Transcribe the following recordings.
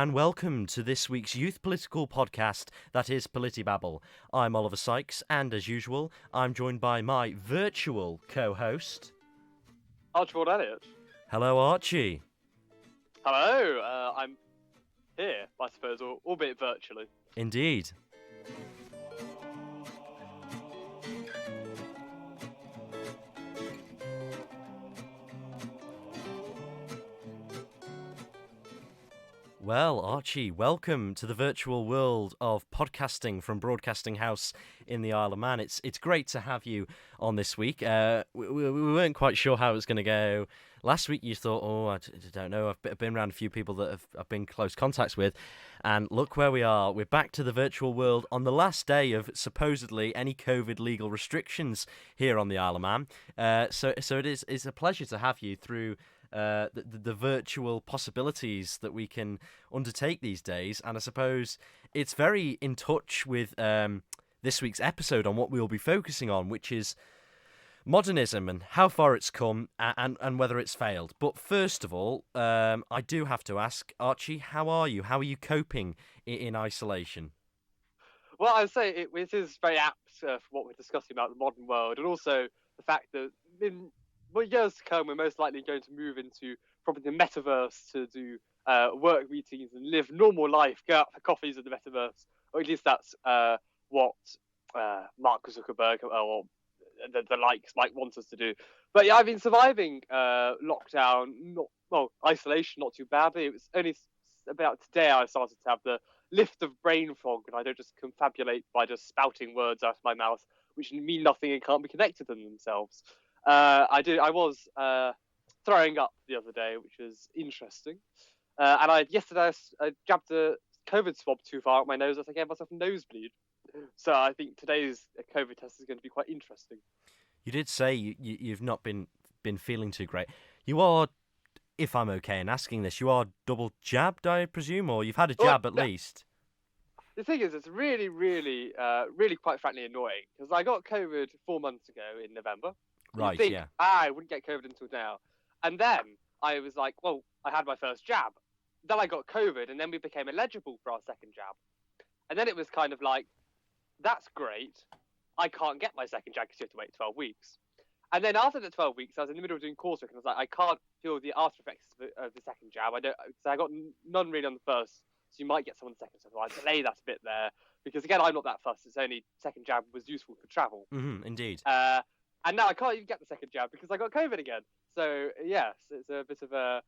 and welcome to this week's youth political podcast that is PolitiBabble. I'm Oliver Sykes, and as usual, I'm joined by my virtual co-host, Archibald Elliott. Hello, Archie. Hello, I'm here, I suppose, albeit virtually. Indeed. Well, Archie, welcome to the virtual world of podcasting from Broadcasting House in the Isle of Man. It's great to have you on this week. We weren't quite sure how it was going to go. Last week you thought, I don't know, I've been around a few people that I've been close contacts with, and look where we are. We're back to the virtual world on the last day of supposedly any COVID legal restrictions here on the Isle of Man. So it's a pleasure to have you through the virtual possibilities that we can undertake these days, and I suppose it's very in touch with this week's episode on what we'll be focusing on, which is modernism and how far it's come and whether it's failed. But first of all, I do have to ask, Archie, how are you? How are you coping in isolation? Well, I'd say it is very apt for what we're discussing about the modern world, and also the fact that in years to come, we're most likely going to move into probably the metaverse to do work meetings and live normal life, go out for coffees in the metaverse, or at least that's what Mark Zuckerberg or the likes might want us to do. But yeah, I've been surviving lockdown, isolation, not too badly. It was only about today I started to have the lift of brain fog, and I don't just confabulate by just spouting words out of my mouth, which mean nothing and can't be connected to themselves. I was throwing up the other day, which was interesting. And yesterday I jabbed a COVID swab too far up my nose, as I gave myself a nosebleed. So I think today's COVID test is going to be quite interesting. You did say you've not been feeling too great. You are, if I'm okay in asking this, you are double jabbed, I presume, or you've had a jab at least. The thing is, it's really, really, really quite frankly annoying, because I got COVID 4 months ago in November. Right, think, yeah. I wouldn't get COVID until now. And then I was like, well, I had my first jab. Then I got COVID, and then we became eligible for our second jab. And then it was kind of like, that's great. I can't get my second jab because you have to wait 12 weeks. And then after the 12 weeks, I was in the middle of doing coursework, and I was like, I can't feel the after effects of the second jab. So I got none really on the first, so you might get some on the second. So I delay that a bit there, because again, I'm not that fussed. It's only second jab was useful for travel. Mm-hmm, indeed. And now I can't even get the second jab because I got COVID again. So yes, it's a bit of a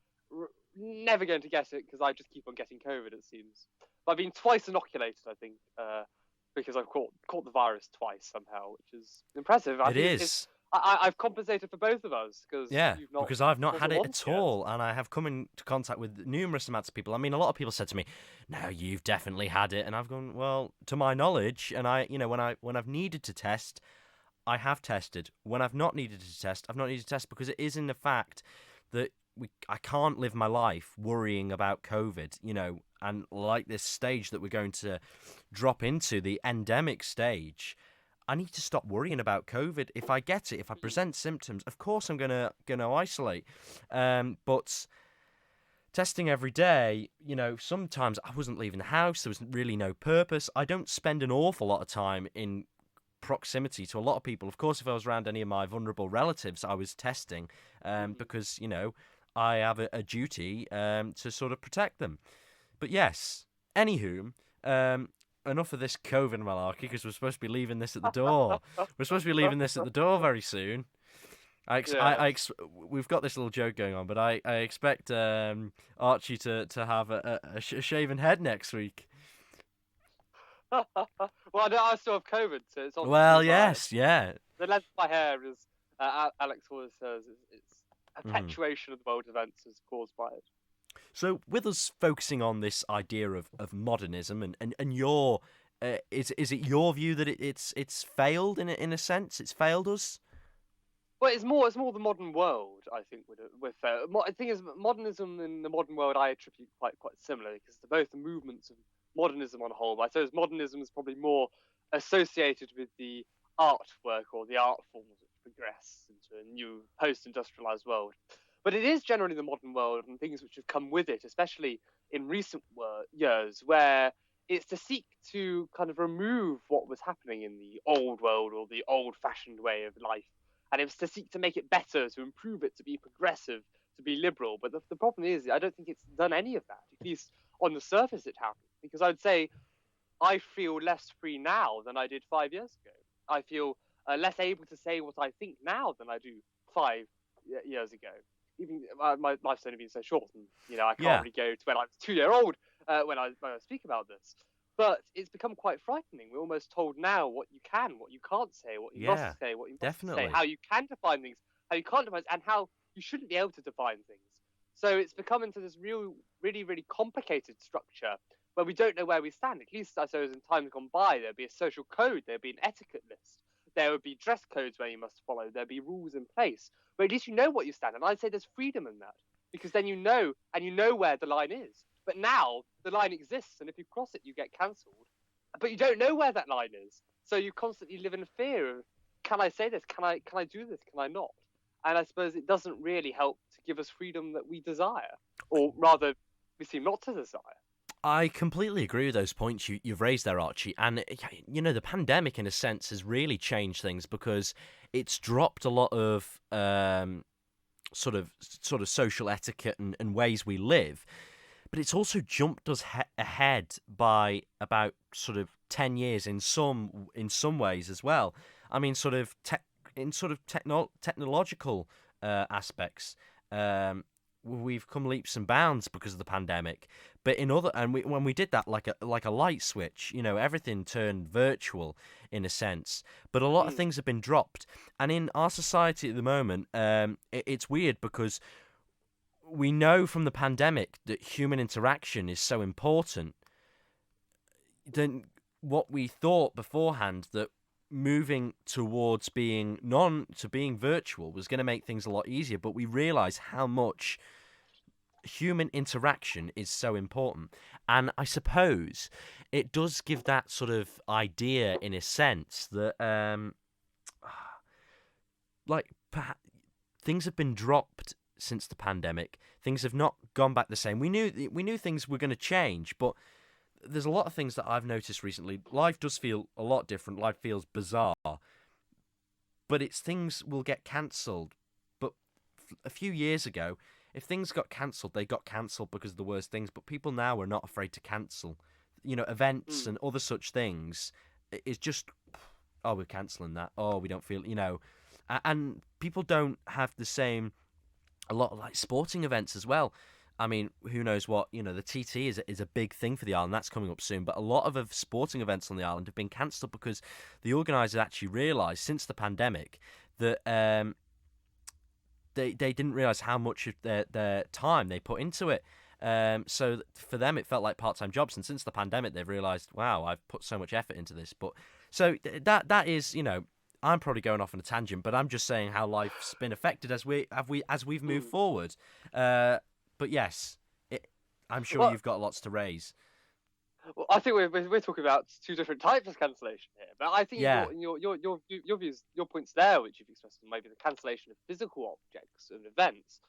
never going to get it because I just keep on getting COVID, it seems. But I've been twice inoculated, I think, because I've caught the virus twice somehow, which is impressive. It is. I've compensated for both of us because because I've not had it at all, and I have come into contact with numerous amounts of people. I mean, a lot of people said to me, "No, you've definitely had it," and I've gone, "Well, to my knowledge, and when I've needed to test, I have tested. When I've not needed to test, I've not needed to test because it is in the fact that I can't live my life worrying about COVID, and like this stage that we're going to drop into, the endemic stage. I need to stop worrying about COVID. If I get it, if I present symptoms, of course I'm gonna isolate. But testing every day, sometimes I wasn't leaving the house. There was really no purpose. I don't spend an awful lot of time in proximity to a lot of people. Of course, if I was around any of my vulnerable relatives, I was testing because, I have a duty to sort of protect them. But yes, anywho, enough of this COVID malarkey because we're supposed to be leaving this at the door. We're supposed to be leaving this at the door very soon. We've got this little joke going on, but I expect Archie to have a shaven head next week. Well, I still have COVID, so it's on. Well, yes, yeah. The length of my hair is, Alex always says, it's a perpetuation of the world events is caused by it. So, with us focusing on this idea of modernism, and your, is it your view that it's failed in a sense? It's failed us. Well, it's more the modern world, I think, with the thing is, modernism in the modern world I attribute quite similar because they're both the movements of modernism on a whole. But I suppose modernism is probably more associated with the artwork or the art forms which progress into a new post-industrialized world. But it is generally the modern world and things which have come with it, especially in recent years, where it's to seek to kind of remove what was happening in the old world or the old-fashioned way of life, and it was to seek to make it better, to improve it, to be progressive, to be liberal. But the problem is, I don't think it's done any of that. At least on the surface, it hasn't. Because I'd say I feel less free now than I did 5 years ago. I feel less able to say what I think now than I do 5 years ago. Even my life's only been so short, and I can't really go to when I was 2 year old when I speak about this. But it's become quite frightening. We're almost told now what you can, what you can't say, what you must say, what you must say, how you can define things, how you can't define, and how you shouldn't be able to define things. So it's become into this really, really complicated structure where we don't know where we stand. At least I suppose in times gone by, there'd be a social code, there'd be an etiquette list, there would be dress codes where you must follow, there'd be rules in place. But at least you know what you stand. And I'd say there's freedom in that, because then you know, and you know where the line is. But now the line exists, and if you cross it, you get cancelled. But you don't know where that line is, so you constantly live in fear of, can I say this? Can I do this? Can I not? And I suppose it doesn't really help to give us freedom that we desire, or rather, we seem not to desire. I completely agree with those points you've raised there, Archie. And, the pandemic, in a sense, has really changed things because it's dropped a lot of sort of social etiquette and ways we live. But it's also jumped us ahead by about sort of 10 years in some ways as well. I mean, technological aspects. We've come leaps and bounds because of the pandemic, but when we did that like a light switch, everything turned virtual in a sense. But a lot of things have been dropped, and in our society at the moment, it's weird because we know from the pandemic that human interaction is so important. Then what we thought beforehand that moving towards being virtual was going to make things a lot easier, but we realize how much human interaction is so important. And I suppose it does give that sort of idea in a sense that things have been dropped since the pandemic. Things have not gone back the same. We knew things were going to change, but there's a lot of things that I've noticed recently. Life does feel a lot different. Life feels bizarre. But things will get cancelled. But a few years ago, if things got cancelled, they got cancelled because of the worst things. But people now are not afraid to cancel. Events and other such things. It's just, we're cancelling that. We don't feel, And people don't have the same, a lot of like sporting events as well. I mean, who knows what, the TT is a big thing for the island. That's coming up soon. But a lot of sporting events on the island have been cancelled because the organisers actually realised since the pandemic that they didn't realise how much of their time they put into it. So for them, it felt like part-time jobs. And since the pandemic, they've realised, wow, I've put so much effort into this. But so that is, I'm probably going off on a tangent, but I'm just saying how life's been affected as we've moved forward. But yes, I'm sure you've got lots to raise. Well, I think we're talking about two different types of cancellation here. But I think your views, your points there, which you've expressed, maybe the cancellation of physical objects and events,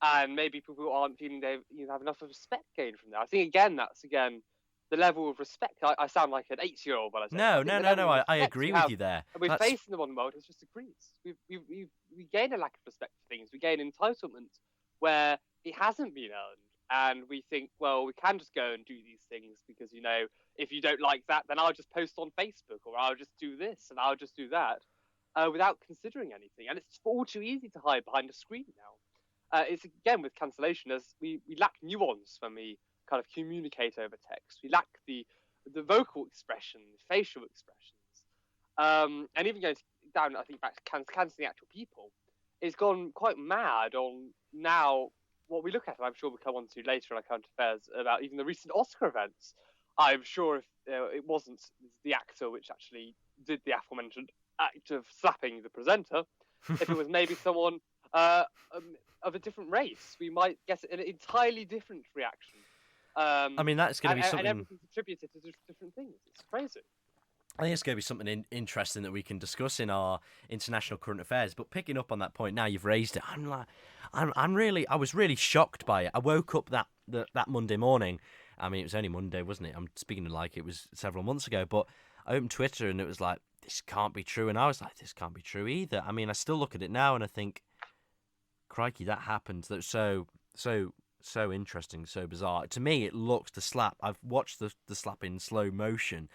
and maybe people aren't feeling they have enough of respect gained from that. I think that's the level of respect. I sound like an 8-year-old when I say no. I agree with you there. And we're facing the modern world has just decreased. We gain a lack of respect for things. We gain entitlement where it hasn't been earned, and we think, well, we can just go and do these things because if you don't like that, then I'll just post on Facebook, or I'll just do this and I'll just do that, without considering anything. And it's all too easy to hide behind a screen now. It's again with cancellation, as we lack nuance when we kind of communicate over text. We lack the vocal expression, facial expressions, and even going down, I think, back to cancelling actual people. It's gone quite mad on now what we look at, and I'm sure we'll come on to later in our current affairs, about even the recent Oscar events. I'm sure if it wasn't the actor which actually did the aforementioned act of slapping the presenter, if it was maybe someone of a different race, we might get an entirely different reaction. I mean, that's going to be something... And everything's attributed to different things. It's crazy. think it's going to be something interesting that we can discuss in our international current affairs. But picking up on that point, now you've raised it, I was really shocked by it. I woke up that Monday morning. I mean, it was only Monday, wasn't it? I'm speaking like it was several months ago, but I opened Twitter and it was like, this can't be true. And I was like, this can't be true either. I mean, I still look at it now and I think, crikey, that happened. That's so interesting, so bizarre. To me, it looks the slap. I've watched the slap in slow motion,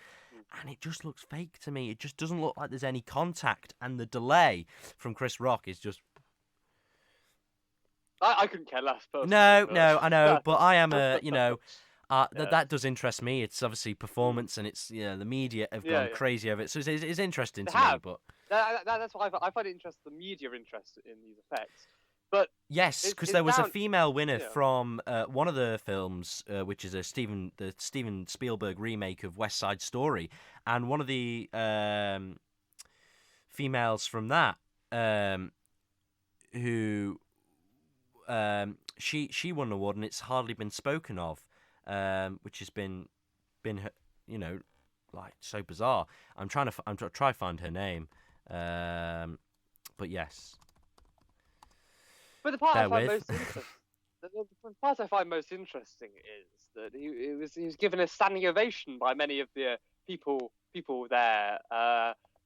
and it just looks fake to me. It just doesn't look like there's any contact, and the delay from Chris Rock is just I couldn't care less personally. no, I know, but I am Yeah. that does interest me. It's obviously performance, and it's the media have gone crazy over it, so it's interesting to me. But that's why I find it interesting. The media interest in these effects. But yes, because there was a female winner from one of the films, which is the Steven Spielberg remake of West Side Story, and one of the females from that, who she won an award, and it's hardly been spoken of, which has been like so bizarre. I'm trying to find her name, but yes. But the part I find most interesting is that he was given a standing ovation by many of the people there,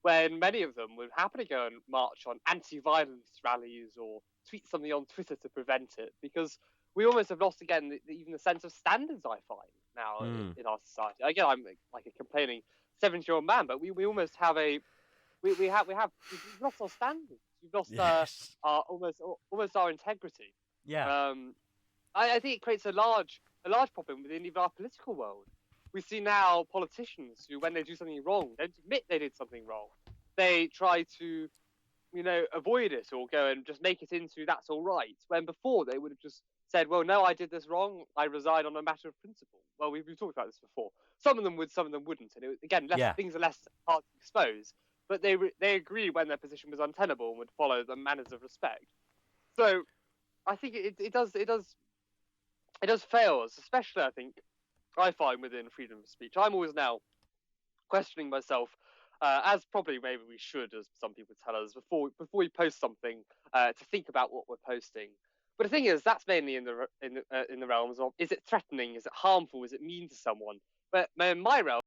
when many of them would happily go and march on anti-violence rallies or tweet something on Twitter to prevent it, because we almost have lost again even the sense of standards, I find, now in our society. Again, I'm like a complaining 70-year-old man, but we almost have we've lost our standards. We've lost our almost our integrity. Yeah. I think it creates a large problem within even our political world. We see now politicians who, when they do something wrong, don't admit they did something wrong. They try to, avoid it or go and just make it into that's all right. When before they would have just said, well, no, I did this wrong. I resign on a matter of principle. Well, we've talked about this before. Some of them would, some of them wouldn't. And things are less hard to expose. But they agreed when their position was untenable and would follow the manners of respect. So I think it does fail us, especially I find within freedom of speech. I'm always now questioning myself, as probably maybe we should, as some people tell us, before we post something, to think about what we're posting. But the thing is, that's mainly in the realms of, is it threatening, is it harmful, is it mean to someone? But in my realm,